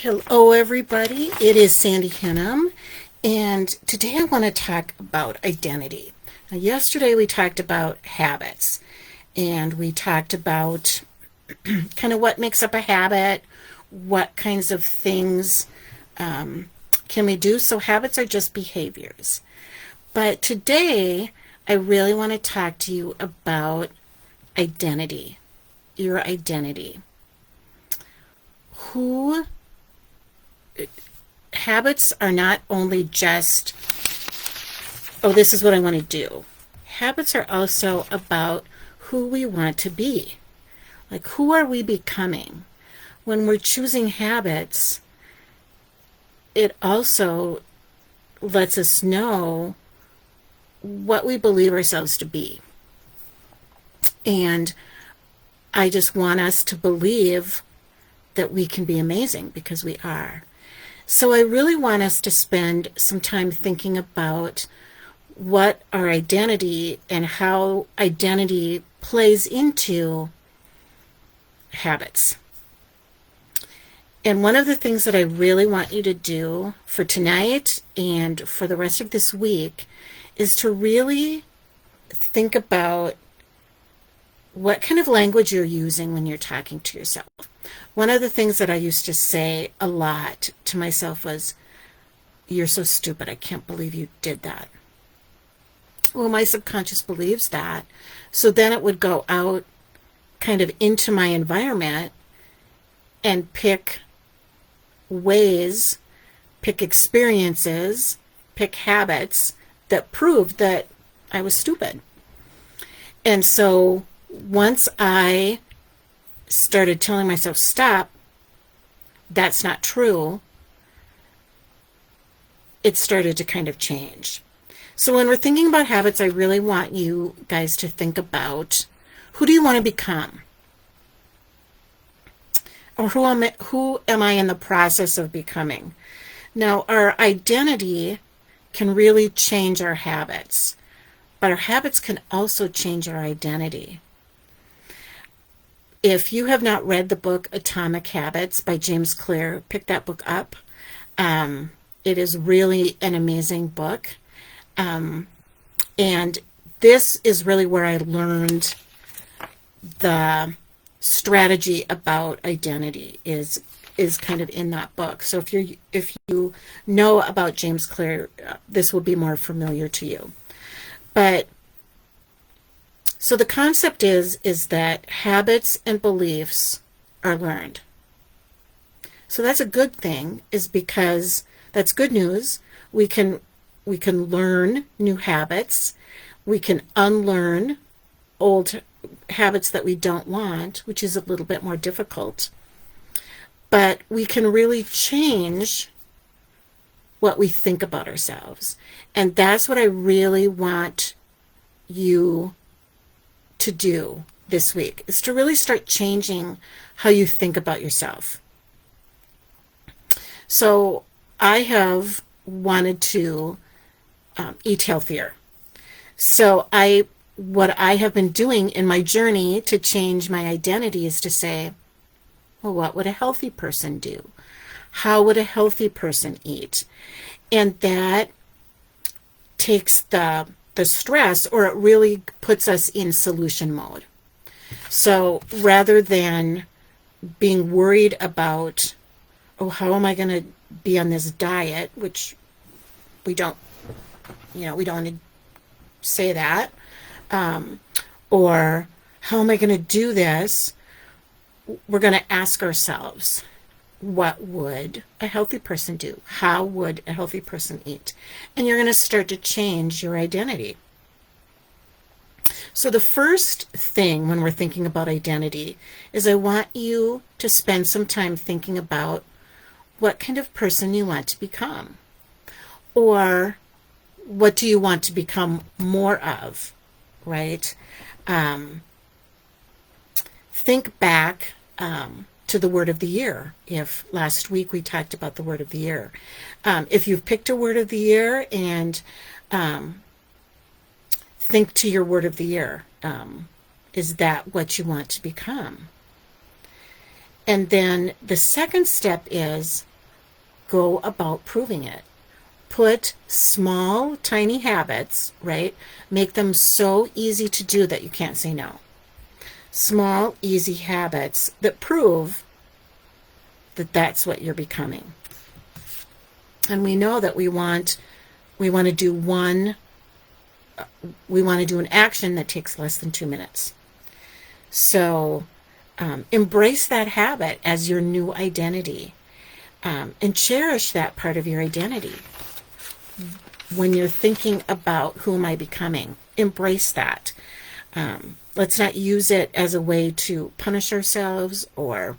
Hello, everybody. It is Sandy Hinnom, and today I want to talk about identity. Now, yesterday we talked about habits, and we talked about kind of what makes up a habit, what kinds of things can we do. So, habits are just behaviors. But today I really want to talk to you about identity, your identity. Who Habits are not only just, oh, this is what I want to do. Habits are also about who we want to be. Like, who are we becoming? When we're choosing habits, it also lets us know what we believe ourselves to be. And I just want us to believe that we can be amazing, because we are. So I really want us to spend some time thinking about what our identity and how identity plays into habits. And one of the things that I really want you to do for tonight and for the rest of this week is to really think about what kind of language you're using when you're talking to yourself. One of the things that I used to say a lot to myself was, "You're so stupid. I can't believe you did that." Well, my subconscious believes that. So then it would go out kind of into my environment and pick ways, pick experiences, pick habits that proved that I was stupid. And so once I started telling myself, stop, that's not true, it started to kind of change. So when we're thinking about habits, I really want you guys to think about, who do you want to become? Or who am I in the process of becoming? Now, our identity can really change our habits, but our habits can also change our identity. If you have not read the book Atomic Habits by James Clear, pick that book up. It is really an amazing book. And this is really where I learned the strategy about identity is kind of in that book. So if you know about James Clear, this will be more familiar to you. But so the concept is that habits and beliefs are learned. So that's a good thing, is because that's good news. We can learn new habits. We can unlearn old habits that we don't want, which is a little bit more difficult. But we can really change what we think about ourselves. And that's what I really want you to do this week, is to really start changing how you think about yourself. So I have wanted to eat healthier. So what I have been doing in my journey to change my identity is to say, well, what would a healthy person do? How would a healthy person eat? And that takes the stress, or it really puts us in solution mode. So rather than being worried about, oh, how am I going to be on this diet, which we don't want to say that, or how am I going to do this? We're going to ask ourselves, what would a healthy person do? How would a healthy person eat? And you're going to start to change your identity. So the first thing when we're thinking about identity is I want you to spend some time thinking about what kind of person you want to become. Or what do you want to become more of, right? Think back to the word of the year. If last week we talked about the word of the year. If you've picked a word of the year, and think to your word of the year. Is that what you want to become? And then the second step is go about proving it. Put small, tiny habits, right? Make them so easy to do that you can't say no. Small, easy habits that prove that that's what you're becoming. And we know that we want to do an action that takes less than 2 minutes. So embrace that habit as your new identity, and cherish that part of your identity. When you're thinking about who am I becoming, embrace that. Let's not use it as a way to punish ourselves, or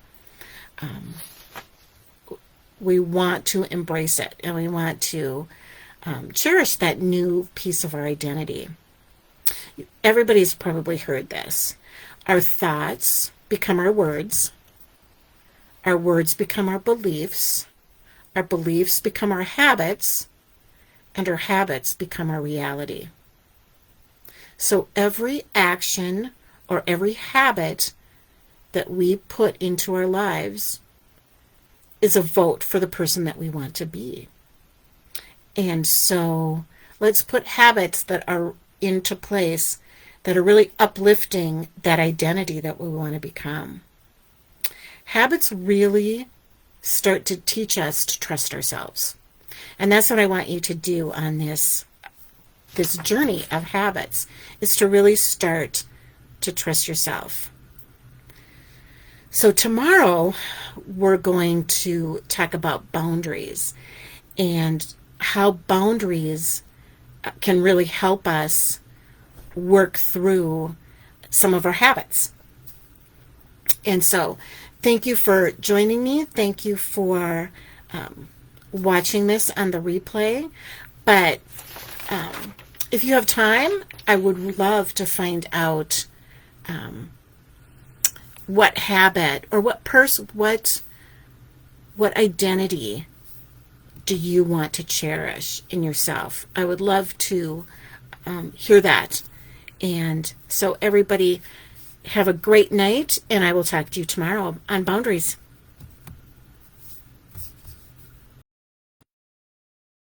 we want to embrace it, and we want to cherish that new piece of our identity. Everybody's probably heard this. Our thoughts become our words become our beliefs become our habits, and our habits become our reality. So every action or every habit that we put into our lives is a vote for the person that we want to be. And so let's put habits that are into place that are really uplifting that identity that we want to become. Habits really start to teach us to trust ourselves. And that's what I want you to do on this journey of habits, is to really start to trust yourself. So tomorrow we're going to talk about boundaries and how boundaries can really help us work through some of our habits. And so thank you for joining me. Thank you for watching this on the replay. But if you have time, I would love to find out what habit or what identity do you want to cherish in yourself. I would love to hear that. And so everybody have a great night, and I will talk to you tomorrow on boundaries.